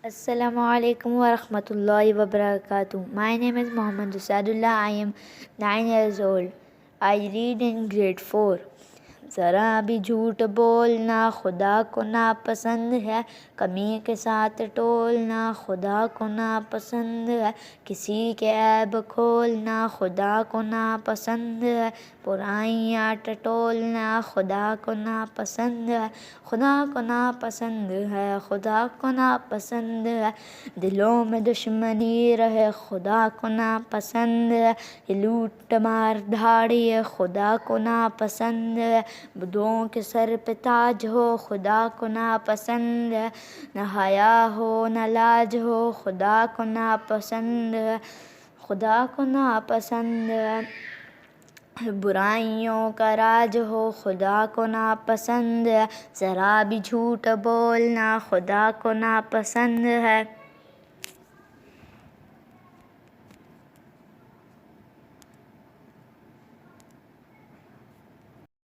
Assalamu alaikum wa rahmatullahi wa barakatuh. My name is Muhammad Usadullah. I am 9 years old. I read in grade 4. ذرا بھی جھوٹ بولنا خدا کو ناپسند ہے، کمی کے ساتھ ٹولنا خدا کو ناپسند ہے، کسی کے عیب کھولنا خدا کو ناپسند ہے، برائیاں ٹٹولنا خدا کو ناپسند ہے، خدا کو ناپسند ہے، خدا کو ناپسند ہے، دلوں میں دشمنی رہے خدا کو ناپسند ہے، یہ لوٹ مار دھاڑی ہے خدا کو ناپسند ہے، بدھوؤں کے سر پہ تاج ہو خدا کو ناپسند ہے، نہ حیا ہو نہ لاج ہو خدا کو ناپسند ہے، خدا کو ناپسند ہے، برائیوں کا راج ہو خدا کو ناپسند ہے، ذرا بھی جھوٹ بولنا خدا کو ناپسند ہے۔